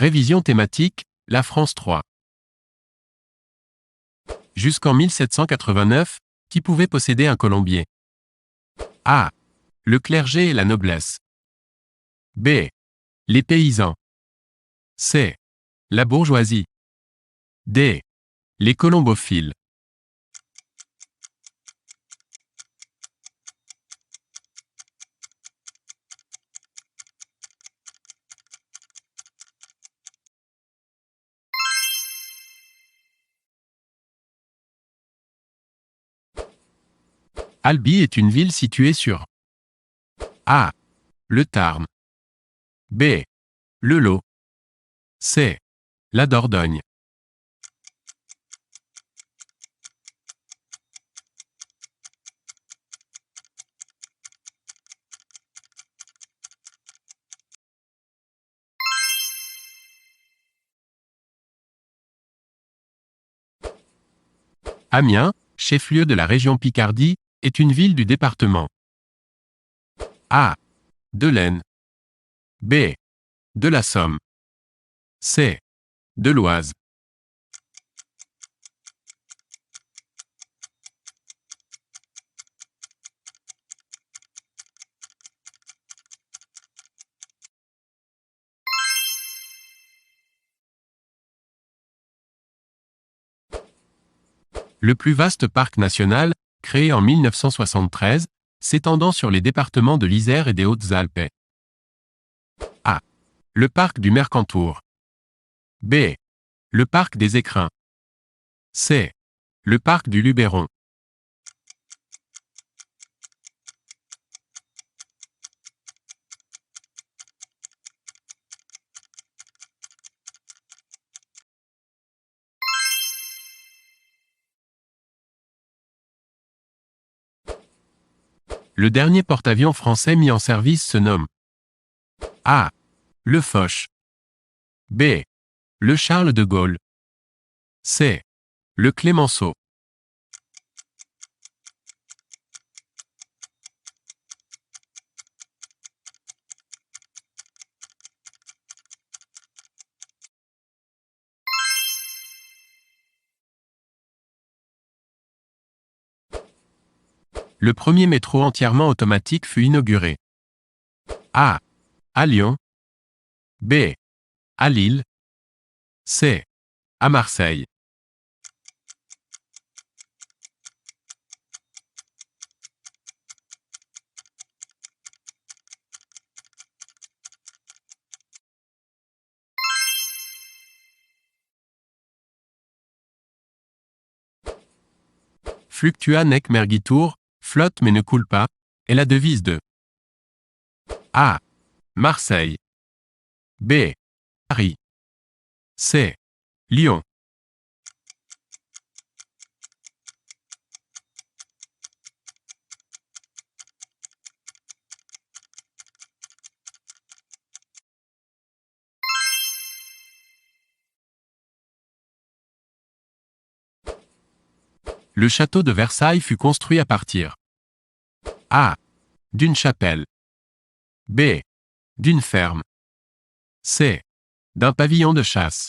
Révision thématique, la France 3. Jusqu'en 1789, qui pouvait posséder un colombier? A. Le clergé et la noblesse. B. Les paysans. C. La bourgeoisie. D. Les colombophiles. Albi est une ville située sur A. Le Tarn. B. Le Lot. C. La Dordogne. Amiens, chef-lieu de la région Picardie, est une ville du département. A. De l'Aisne. B. De la Somme. C. De l'Oise. Le plus vaste parc national, créé en 1973, s'étendant sur les départements de l'Isère et des Hautes-Alpes. A. Le parc du Mercantour. B. Le parc des Écrins. C. Le parc du Luberon. Le dernier porte-avions français mis en service se nomme A. Le Foch. B. Le Charles de Gaulle. C. Le Clémenceau. Le premier métro entièrement automatique fut inauguré. A. À Lyon. B. À Lille. C. À Marseille. Fluctua nec mergitur, flotte mais ne coule pas, est la devise de A. Marseille. B. Paris. C. Lyon. Le château de Versailles fut construit à partir A. D'une chapelle. B. D'une ferme. C. D'un pavillon de chasse.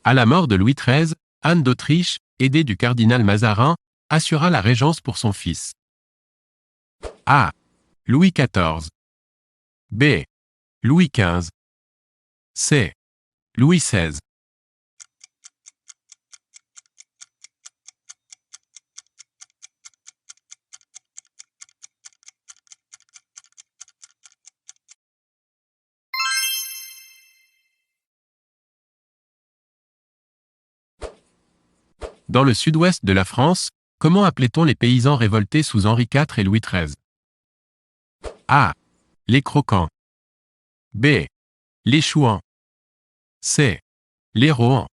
À la mort de Louis XIII, Anne d'Autriche, aidée du cardinal Mazarin, assura la régence pour son fils. A. Louis XIV. B. Louis XV. C. Louis XVI. Dans le sud-ouest de la France, comment appelait-on les paysans révoltés sous Henri IV et Louis XIII? A. Les croquants. B. Les chouans. C. Les rohans.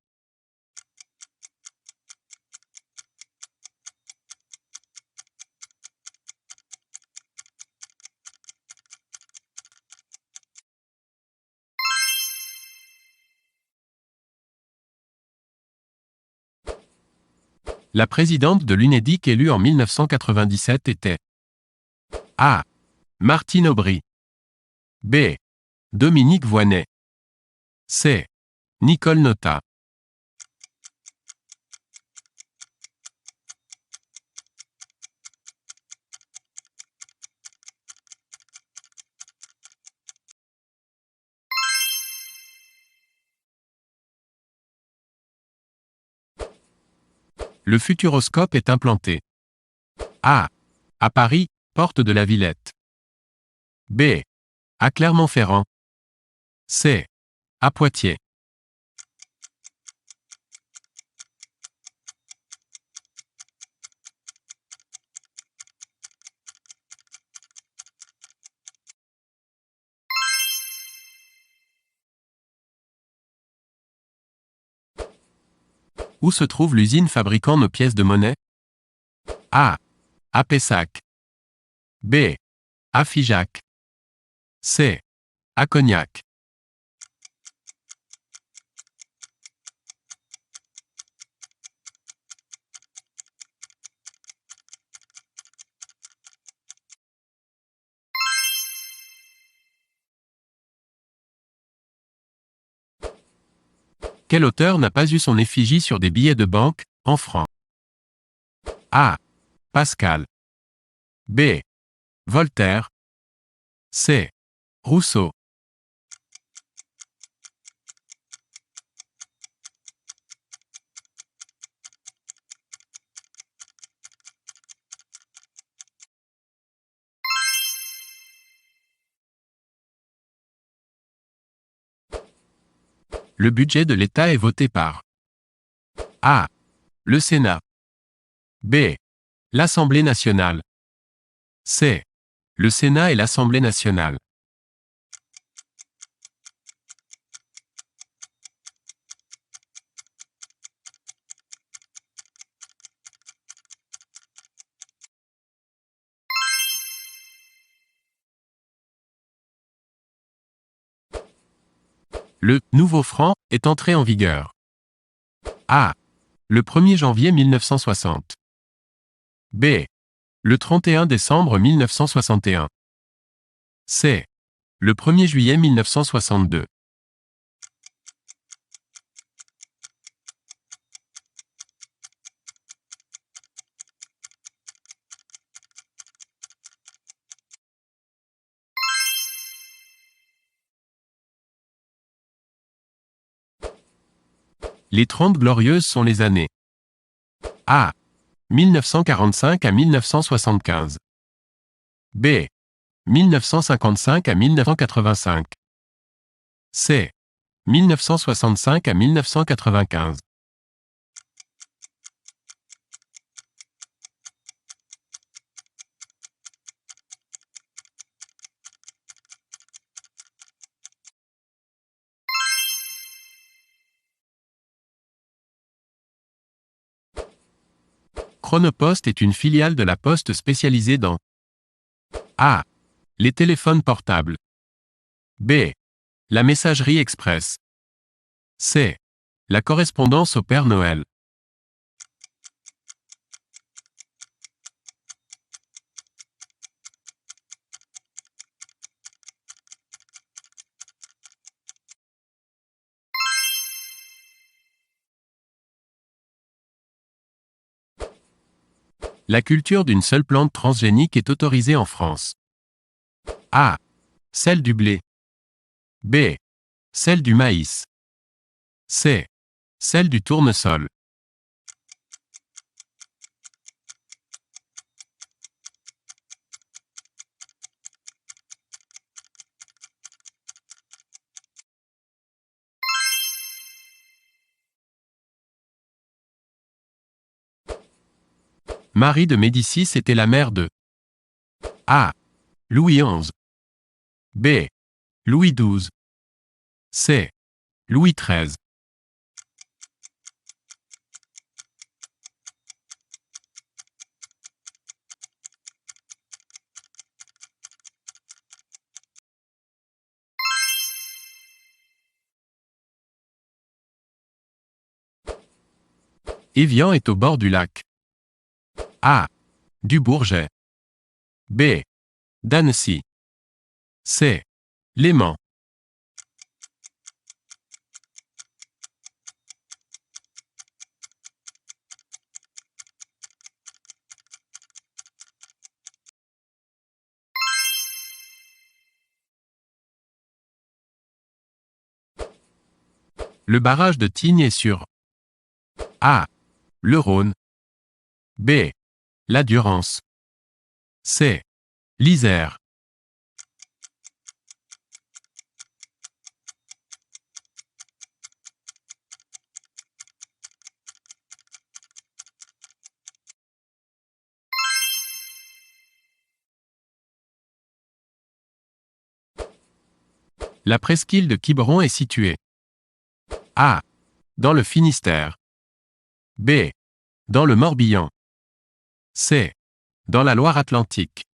La présidente de l'UNEDIC élue en 1997 était A. Martine Aubry. B. Dominique Voynet. C. Nicole Notat. Le futuroscope est implanté. A. À Paris, porte de la Villette. B. À Clermont-Ferrand. C. À Poitiers. Où se trouve l'usine fabriquant nos pièces de monnaie? A. À Pessac. B. À Figeac. C. À Cognac. Quel auteur n'a pas eu son effigie sur des billets de banque, en francs? A. Pascal. B. Voltaire. C. Rousseau. Le budget de l'État est voté par A. Le Sénat. B. L'Assemblée nationale. C. Le Sénat et l'Assemblée nationale. Le « nouveau franc » est entré en vigueur. A. Le 1er janvier 1960. B. Le 31 décembre 1961. C. Le 1er juillet 1962. Les 30 glorieuses sont les années A. 1945 à 1975. B. 1955 à 1985. C. 1965 à 1995. Chronopost est une filiale de la Poste spécialisée dans A. Les téléphones portables. B. La messagerie express. C. La correspondance au Père Noël. La culture d'une seule plante transgénique est autorisée en France. A. Celle du blé. B. Celle du maïs. C. Celle du tournesol. Marie de Médicis était la mère de A. Louis XI. B. Louis XII. C. Louis XIII. Évian est au bord du lac. A. Du Bourget. B. d'Annecy. C. Léman. Le barrage de Tignes est sur A. Le Rhône. B. La Durance. C. l'Isère. La presqu'île de Quiberon est située A. Dans le Finistère. B. Dans le Morbihan. C. Dans la Loire-Atlantique.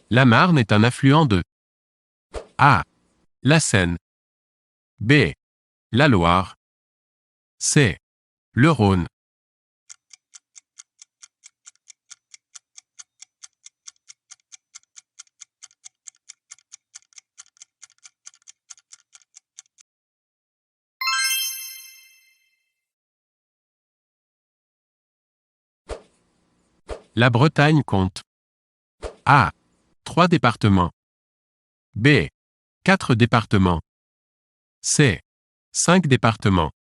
La Marne est un affluent de A. La Seine. B. La Loire. C. Le Rhône. La Bretagne compte A. 3 départements. B. 4 départements. C. 5 départements.